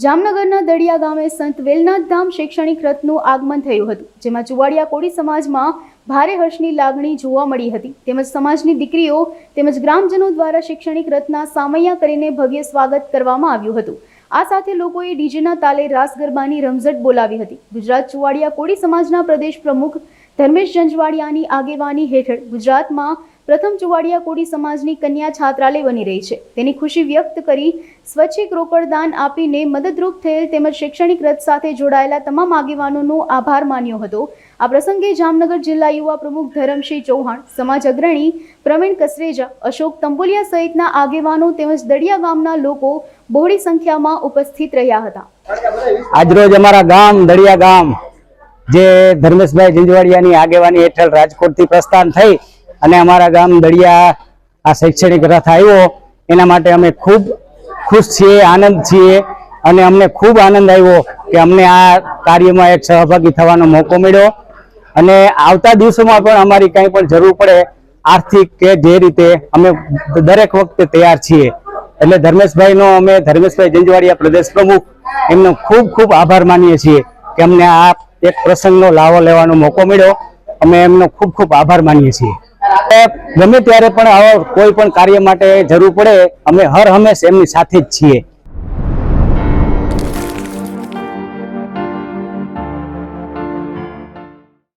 જામનગરના દડિયા ગામે સંત વેલનાથ ધામ શૈક્ષણિક રથનું આગમન થયું હતું, જેમાં ચુવાડિયા કોળી સમાજમાં ભારે હર્ષની લાગણી જોવા મળી હતી. તેમજ સમાજની દીકરીઓ તેમજ ગ્રામજનો દ્વારા શૈક્ષણિક રથના સામૈયા કરીને ભવ્ય સ્વાગત કરવામાં આવ્યું હતું. આ સાથે લોકોએ ડીજેના તાલે રાસ ગરબાની રમઝટ બોલાવી હતી. ગુજરાત ચુવાડિયા કોળી સમાજના પ્રદેશ પ્રમુખ ધર્મેશ જંજવાડિયાની આગેવાની હેઠળ ગુજરાતમાં પ્રથમ ચુવાડિયા કોળી સમાજની કન્યા છાત્રાલય બની રહી છે, તેની ખુશી વ્યક્ત કરી સ્વૈચ્છિક રોકડ દાન આપીને મદદરૂપ થયેલ તેમજ શૈક્ષણિક રથ સાથે જોડાયેલા તમામ આગેવાનોનો આભાર માન્યો હતો. આ પ્રસંગે જામનગર જિલ્લા યુવા પ્રમુખ ધરમસિંહ ચૌહાણ, સમાજ અગ્રણી પ્રવીણ કસરેજા, અશોક તંબોલિયા સહિતના આગેવાનો તેમજ દડિયા ગામના લોકો બહોળી સંખ્યામાં ઉપસ્થિત રહ્યા હતા. આજરોજ અમારા ગામ દડિયા ગામ જે ધર્મેશભાઈ જંજવાડિયાની આગેવાની હેઠળ રાજકોટથી પ્રસ્થાન થઈ અને અમારા ગામ દડિયા આ શૈક્ષણિક રથ આવ્યો, એના માટે અમે ખૂબ ખુશ છીએ, આનંદ છીએ અને અમને ખૂબ આનંદ આવ્યો કે અમને આ કાર્યમાં એક સહભાગી થવાનો મોકો મળ્યો. અને આવતા દિવસોમાં પણ અમારી કંઈ પણ જરૂર પડે આર્થિક કે જે રીતે અમે દરેક વખતે તૈયાર છીએ. એટલે ધર્મેશભાઈ જંજવાડિયા પ્રદેશ પ્રમુખ એમનો ખૂબ ખૂબ આભાર માનીએ છીએ કે અમને આ એક પ્રસંગનો લાવો લેવાનો મોકો મળ્યો. અમે એમનો ખૂબ ખૂબ આભાર માનીએ છીએ. ગમે ત્યારે પણ આવા કોઈ પણ કાર્ય માટે જરૂર પડે અમે હર હંમેશ એમની સાથે જ છીએ.